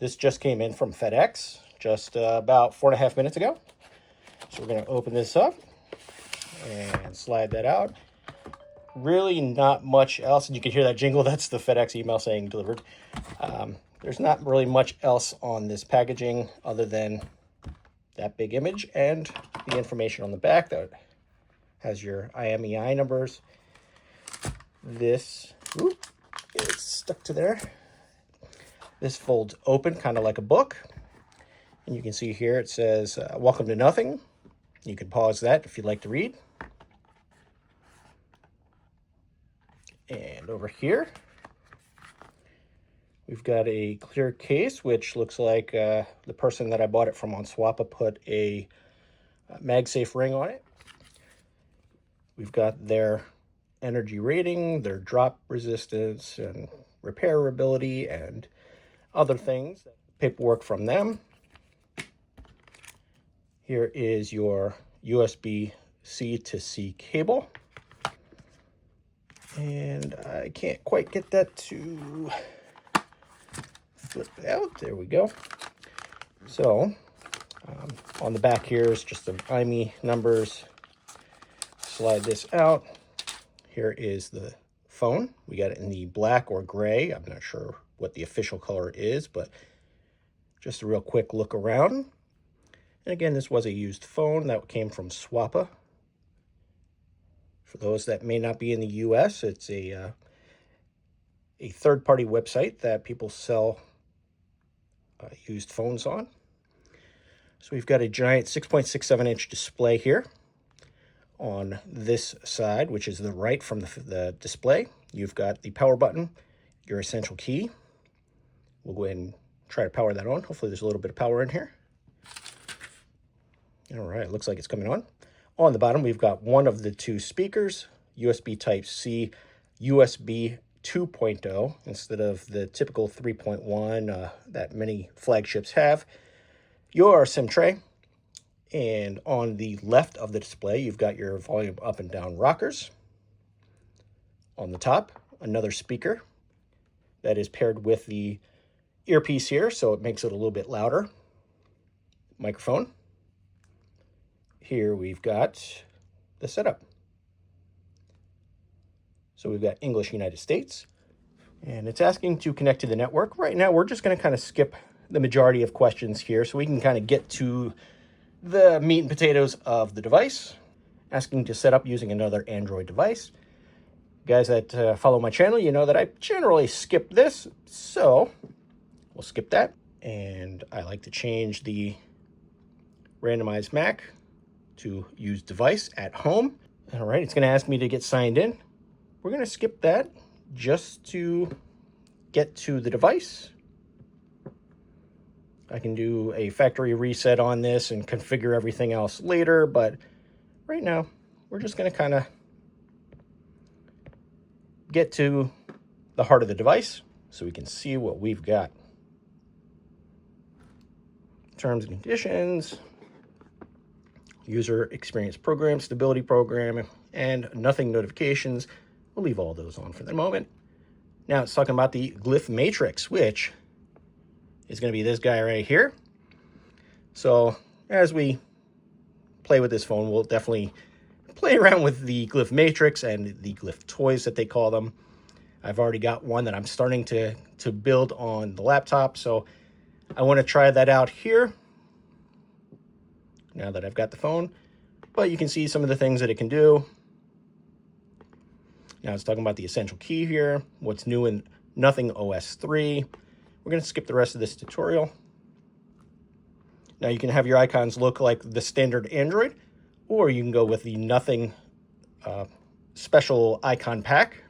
This just came in from FedEx just about 4.5 minutes ago. So we're going to open this up and slide that out. Really not much else. And you can hear that jingle. That's the FedEx email saying delivered. There's not really much else on this packaging other than that big image and the information on the back that has your IMEI numbers. This is stuck to there. This folds open kind of like a book. And you can see here it says, welcome to nothing. You can pause that if you'd like to read. And over here, we've got a clear case, which looks like the person that I bought it from on Swappa put a MagSafe ring on it. We've got their energy rating, their drop resistance, and repairability, and other things. Paperwork from them. Here is your USB-C to C cable. And I can't quite get that to flip out. There we go. So on the back here is just the IMEI numbers. Slide this out. Here is the phone. We got it in the black or gray. I'm not sure what the official color is, but just a real quick look around. And again, this was a used phone that came from Swappa. For those that may not be in the US, it's a third-party website that people sell used phones on. So we've got a giant 6.67-inch display here. On this side, which is the right from the display, you've got the power button, your essential key. We'll go ahead and try to power that on. Hopefully there's a little bit of power in here. All right, looks like it's coming on. On the bottom, we've got one of the two speakers, USB Type-C, USB 2.0, instead of the typical 3.1 that many flagships have. Your SIM tray. And on the left of the display, you've got your volume up and down rockers. On the top, another speaker that is paired with the earpiece here, so it makes it a little bit louder. Microphone. Here we've got the setup. So we've got English United States, and it's asking to connect to the network. Right now, we're just going to kind of skip the majority of questions here so we can kind of get to the meat and potatoes of the device. Asking to set up using another Android device. Guys that follow my channel, you know that I generally skip this, so we'll skip that. And I like to change the randomized MAC to use device at home. All right, it's going to ask me to get signed in. We're going to skip that just to get to the device. I can do a factory reset on this and configure everything else later, but right now we're just going to kind of get to the heart of the device so we can see what we've got. Terms and conditions, user experience program, stability program, and nothing notifications. We'll leave all those on for the moment. Now it's talking about the Glyph Matrix, which is going to be this guy right here. So as we play with this phone, we'll definitely play around with the Glyph Matrix and the Glyph toys that they call them. I've already got one that I'm starting to build on the laptop, so I want to try that out here now that I've got the phone. But you can see some of the things that it can do. Now it's talking about the essential key here, what's new in Nothing OS 3. We're going to skip the rest of this tutorial. Now you can have your icons look like the standard Android, or you can go with the Nothing special icon pack.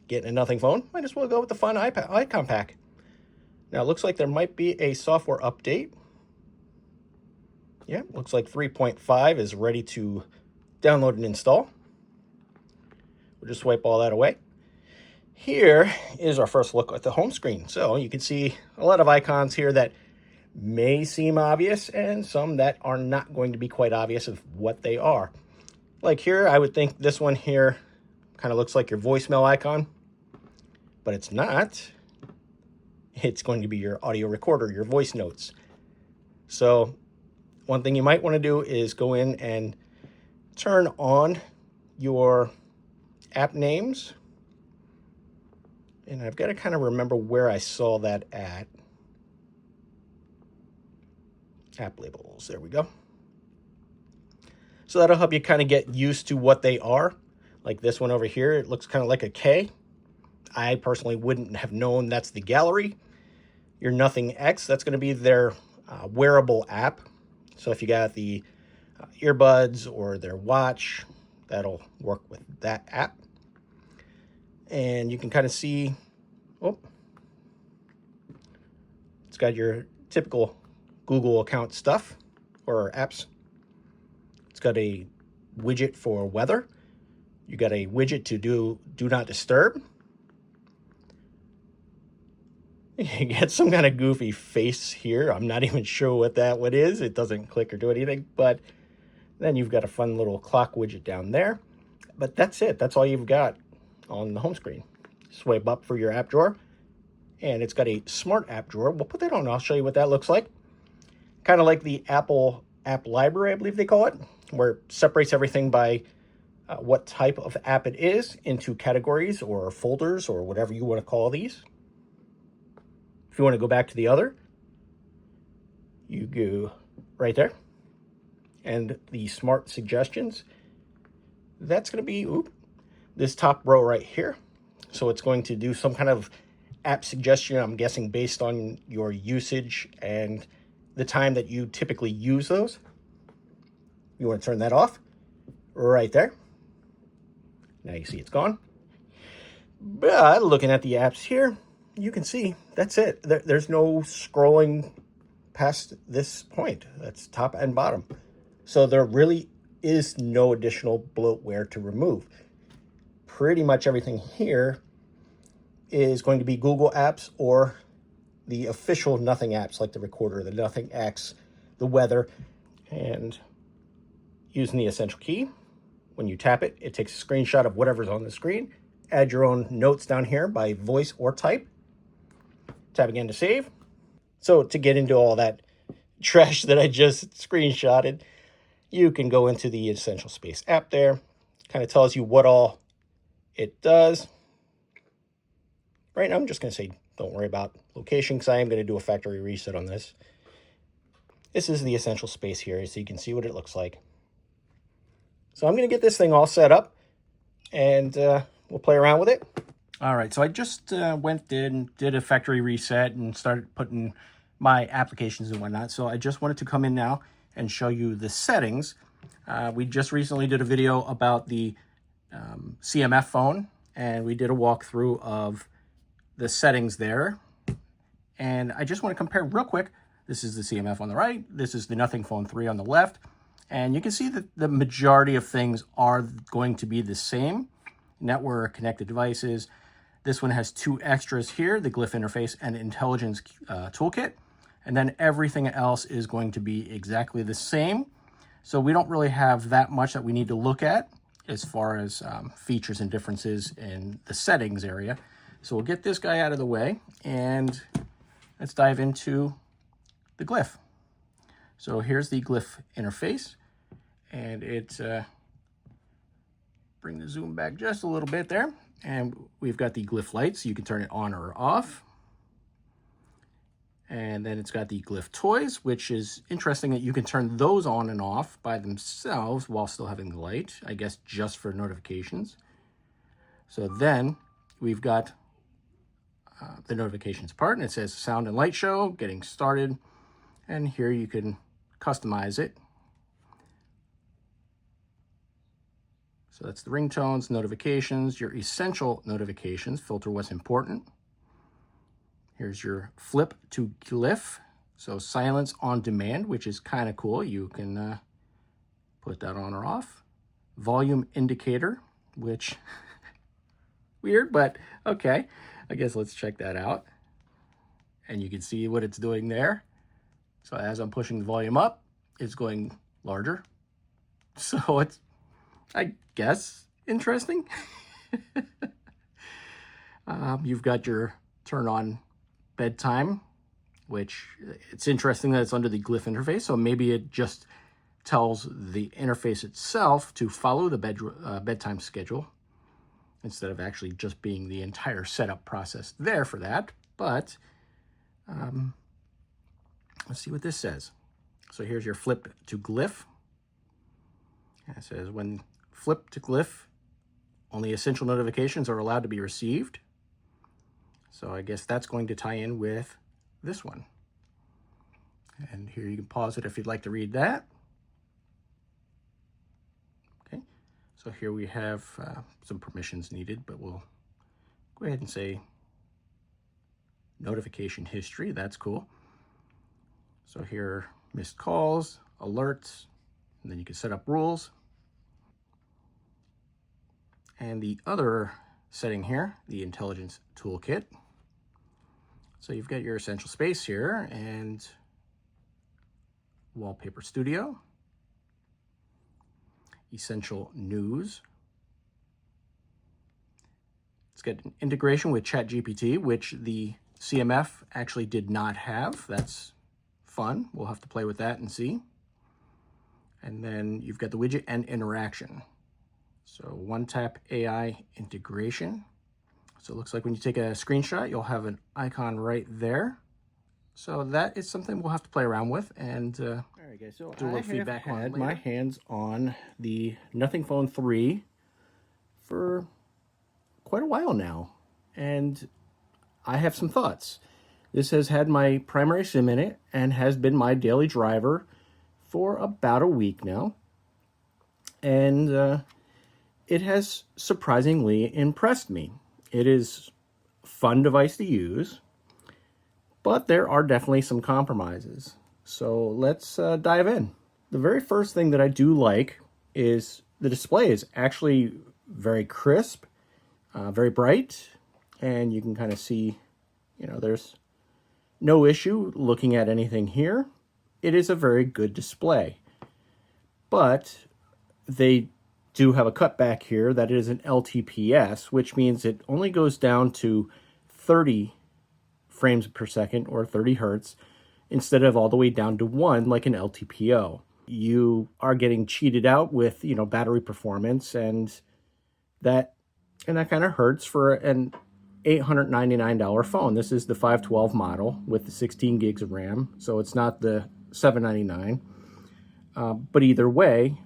Getting a Nothing phone, might as well go with the fun icon pack. Now it looks like there might be a software update. Yeah, looks like 3.5 is ready to download and install. We'll just wipe all that away. Here is our first look at the home screen. So you can see a lot of icons here that may seem obvious and some that are not going to be quite obvious of what they are. Like here, I would think this one here kind of looks like your voicemail icon, but it's not. it's going to be your audio recorder, your voice notes. So one thing you might want to do is go in and turn on your app names. And I've got to kind of remember where I saw that at. App labels, there we go. So that'll help you kind of get used to what they are. Like this one over here, it looks kind of like a K. I personally wouldn't have known that's the gallery. Your Nothing X, that's going to be their wearable app. So if you got the earbuds or their watch, that'll work with that app. And you can kind of see, oh, it's got your typical Google account stuff or apps. It's got a widget for weather. You got a widget to do not disturb. You get some kind of goofy face here. I'm not even sure what that one is. It doesn't click or do anything, but then you've got a fun little clock widget down there. But that's it. That's all you've got on the home screen. Swipe up for your app drawer, and it's got a smart app drawer. We'll put that on. I'll show you what that looks like. Kind of like the Apple app library, I believe they call it, where it separates everything by what type of app it is into categories or folders or whatever you want to call these. If you want to go back to the other, you go right there. And the smart suggestions, that's going to be this top row right here. So it's going to do some kind of app suggestion, I'm guessing based on your usage and the time that you typically use those. You want to turn that off right there. Now you see it's gone. But looking at the apps here, you can see that's it. There's no scrolling past this point. That's top and bottom. So there really is no additional bloatware to remove. Pretty much everything here is going to be Google apps or the official Nothing apps like the recorder, the Nothing X, the weather, and using the essential key. When you tap it, it takes a screenshot of whatever's on the screen. Add your own notes down here by voice or type. Tap again to save. So to get into all that trash that I just screenshotted, you can go into the Essential Space app there. Kind of tells you what all it does. Right now, I'm just going to say don't worry about location because I am going to do a factory reset on this. This is the Essential Space here, so you can see what it looks like. So I'm going to get this thing all set up, and we'll play around with it. All right, so I just went in, did a factory reset, and started putting my applications and whatnot. So I just wanted to come in now and show you the settings. We just recently did a video about the CMF phone, and we did a walkthrough of the settings there. And I just want to compare real quick. This is the CMF on the right. This is the Nothing Phone 3 on the left. And you can see that the majority of things are going to be the same. Network, connected devices. This one has two extras here, the Glyph interface and intelligence toolkit. And then everything else is going to be exactly the same. So we don't really have that much that we need to look at as far as features and differences in the settings area. So we'll get this guy out of the way and let's dive into the Glyph. So here's the Glyph interface, and it's bring the zoom back just a little bit there. And we've got the Glyph lights, so you can turn it on or off. And then it's got the Glyph toys, which is interesting that you can turn those on and off by themselves while still having the light, I guess just for notifications. So then we've got the notifications part, and it says sound and light show, getting started. And here you can customize it. So that's the ringtones, notifications, your essential notifications, filter what's important. Here's your flip to Glyph. So silence on demand, which is kind of cool. You can put that on or off. Volume indicator, which weird, but okay. I guess let's check that out. And you can see what it's doing there. So as I'm pushing the volume up, it's going larger. So it's, I guess, interesting. You've got your turn on bedtime, which it's interesting that it's under the Glyph interface, so maybe it just tells the interface itself to follow the bedtime schedule instead of actually just being the entire setup process there for that. But let's see what this says. So here's your flip to Glyph. It says, when flip to Glyph, only essential notifications are allowed to be received. So I guess that's going to tie in with this one. And here you can pause it if you'd like to read that. Okay, so here we have some permissions needed, but we'll go ahead and say notification history. That's cool. So here, missed calls, alerts, and then you can set up rules. And the other setting here, the intelligence toolkit. So you've got your essential space here and wallpaper studio, essential news. It's got an integration with ChatGPT, which the CMF actually did not have. That's fun. We'll have to play with that and see. And then you've got the widget and interaction. So one-tap AI integration. So it looks like when you take a screenshot, you'll have an icon right there. So that is something we'll have to play around with and all right, guys, so do a little feedback on. I had my hands on the Nothing Phone 3 for quite a while now, and I have some thoughts. This has had my primary SIM in it and has been my daily driver for about a week now. And it has surprisingly impressed me. It is a fun device to use, but there are definitely some compromises. So let's dive in. The very first thing that I do like is the display is actually very crisp, very bright, and you can kind of see, you know, there's no issue looking at anything here. It is a very good display, but they do have a cutback here that is an LTPS, which means it only goes down to 30 frames per second or 30 hertz instead of all the way down to 1 like an LTPO. You are getting cheated out with, you know, battery performance, and that kind of hurts for an $899 phone. This is the 512 model with the 16 gigs of RAM, so it's not the $799. But either way,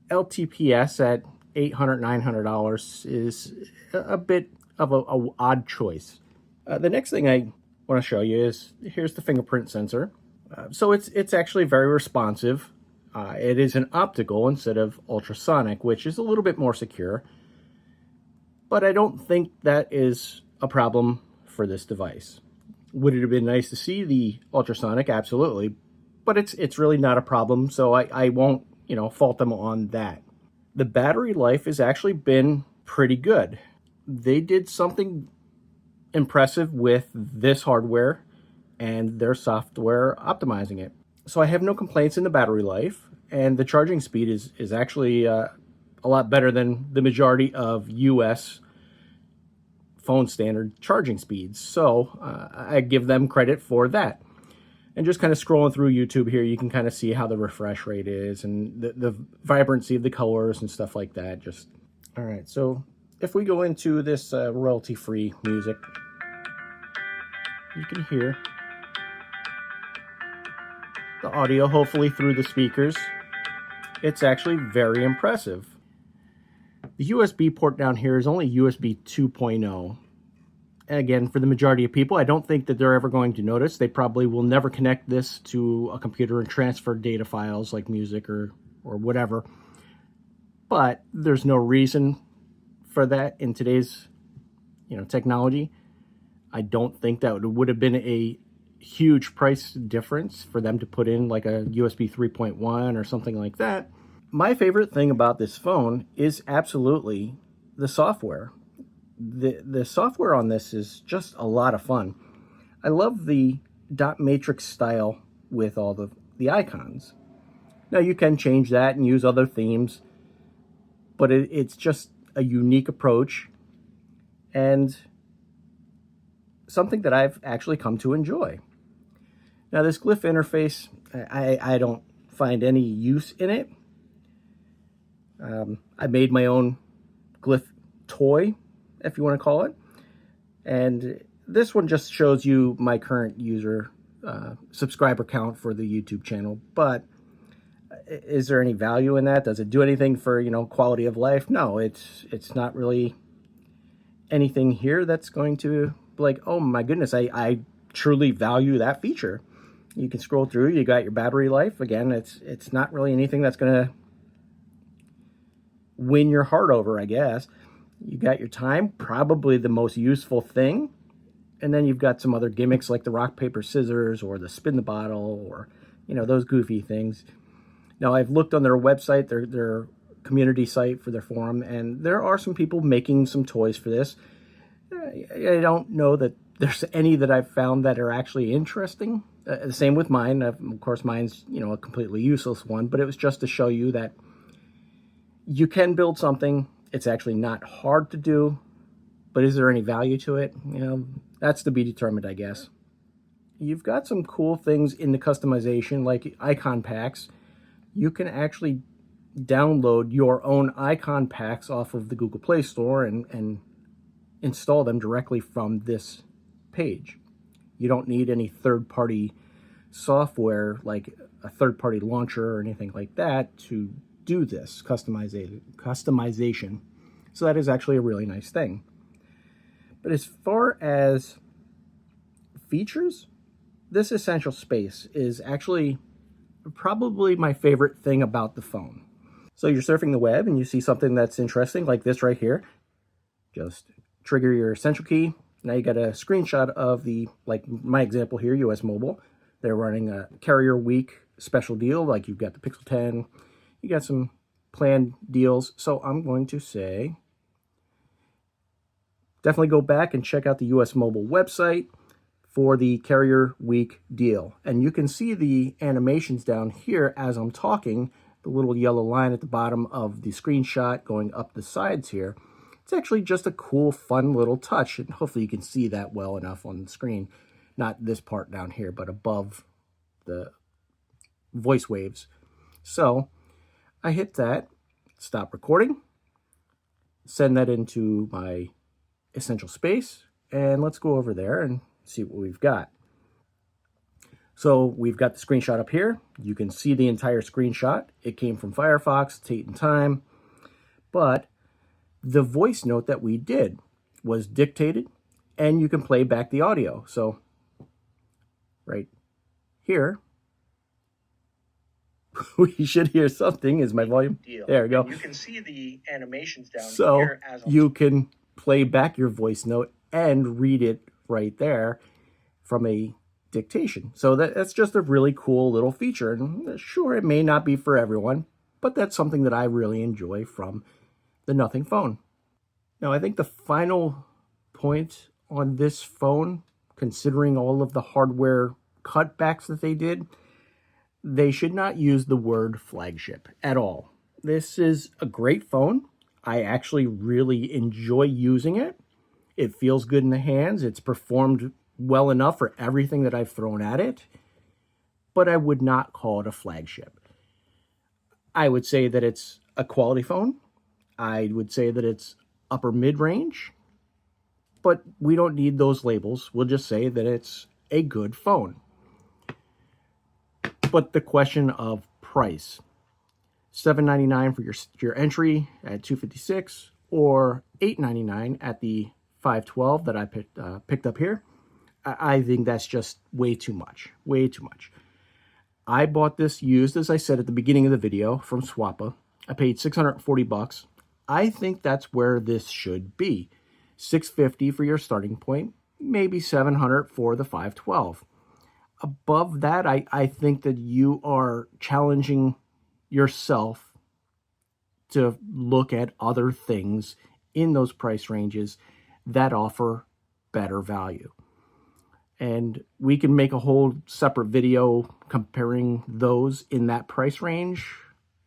LTPS at $800, $900 is a bit of a odd choice. The next thing I want to show you is, here's the fingerprint sensor. So it's actually very responsive. It is an optical instead of ultrasonic, which is a little bit more secure. But I don't think that is a problem for this device. Would it have been nice to see the ultrasonic? Absolutely. But it's really not a problem, so I won't, you know, fault them on that. The battery life has actually been pretty good. They did something impressive with this hardware and their software optimizing it. So I have no complaints in the battery life, and the charging speed is actually a lot better than the majority of US phone standard charging speeds. So I give them credit for that. And just kind of scrolling through YouTube here, you can kind of see how the refresh rate is and the vibrancy of the colors and stuff like that. Just all right. So if we go into this royalty-free music, you can hear the audio, hopefully through the speakers. It's actually very impressive. The USB port down here is only USB 2.0. Again, for the majority of people, I don't think that they're ever going to notice. They probably will never connect this to a computer and transfer data files like music or whatever. But there's no reason for that in today's, you know, technology. I don't think that would have been a huge price difference for them to put in like a USB 3.1 or something like that. My favorite thing about this phone is absolutely the software. The software on this is just a lot of fun. I love the dot matrix style with all the icons. Now you can change that and use other themes, but it's just a unique approach. And something that I've actually come to enjoy. Now, this Glyph interface, I don't find any use in it. I made my own Glyph toy, if you want to call it. And this one just shows you my current user subscriber count for the YouTube channel. But is there any value in that? Does it do anything for, quality of life? No, it's not really anything here that's going to be like, oh my goodness, I truly value that feature. You can scroll through, you got your battery life. Again, it's not really anything that's going to win your heart over, I guess. You got your time, probably the most useful thing. And then you've got some other gimmicks like the rock, paper, scissors, or the spin the bottle, or, those goofy things. Now, I've looked on their website, their community site for their forum, and there are some people making some toys for this. I don't know that there's any that I've found that are actually interesting. The same with mine. Of course, mine's, a completely useless one, but it was just to show you that you can build something. It's actually not hard to do, but is there any value to it? That's to be determined, I guess. You've got some cool things in the customization, like icon packs. You can actually download your own icon packs off of the Google Play Store and install them directly from this page. You don't need any third-party software, like a third-party launcher or anything like that, to do this customization. So that is actually a really nice thing. But as far as features, this essential space is actually probably my favorite thing about the phone. So you're surfing the web and you see something that's interesting, like this right here. Just trigger your essential key. Now you got a screenshot of like my example here, US Mobile. They're running a Carrier Week special deal, like you've got the Pixel 10. You got some planned deals. So I'm going to say, definitely go back and check out the US Mobile website for the Carrier Week deal. And you can see the animations down here as I'm talking, the little yellow line at the bottom of the screenshot going up the sides here. It's actually just a cool, fun little touch, and hopefully you can see that well enough on the screen. Not this part down here, but above the voice waves. So I hit that, stop recording, send that into my essential space, and let's go over there and see what we've got. So we've got the screenshot up here. You can see the entire screenshot. It came from Firefox, date and time, but the voice note that we did was dictated, and you can play back the audio. So right here, we should hear something. Is my volume? There we go. And you can see the animations down here. So you can play back your voice note and read it right there from a dictation. So that's just a really cool little feature. And sure, it may not be for everyone, but that's something that I really enjoy from the Nothing phone. Now, I think the final point on this phone, considering all of the hardware cutbacks that they did, they should not use the word flagship at all. This is a great phone. I actually really enjoy using it. It feels good in the hands. It's performed well enough for everything that I've thrown at it, but I would not call it a flagship. I would say that it's a quality phone. I would say that it's upper mid-range, but we don't need those labels. We'll just say that it's a good phone. But the question of price, $799 for your entry at $256, or $899 at the 512 that I picked up here, I think that's just way too much. Way too much. I bought this used, as I said at the beginning of the video, from Swappa. I paid $640. I think that's where this should be. $650 for your starting point, maybe $700 for the 512. Above that, I think that you are challenging yourself to look at other things in those price ranges that offer better value. And we can make a whole separate video comparing those in that price range.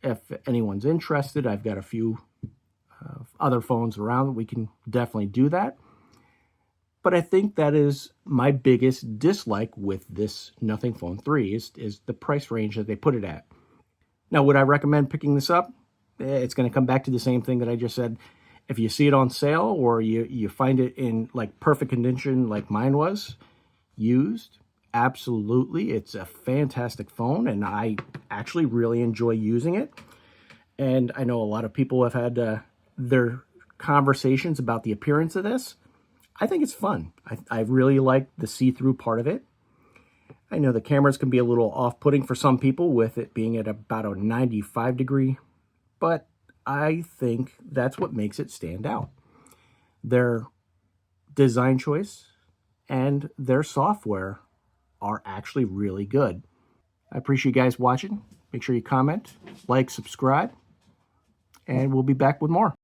If anyone's interested, I've got a few other phones around. We can definitely do that. But I think that is my biggest dislike with this Nothing Phone 3 is the price range that they put it at. Now, would I recommend picking this up? It's going to come back to the same thing that I just said. If you see it on sale or you find it in like perfect condition like mine was, used, absolutely. It's a fantastic phone, and I actually really enjoy using it. And I know a lot of people have had their conversations about the appearance of this. I think it's fun. I really like the see-through part of it. I know the cameras can be a little off-putting for some people with it being at about a 95 degree, but I think that's what makes it stand out. Their design choice and their software are actually really good. I appreciate you guys watching. Make sure you comment, like, subscribe, and we'll be back with more.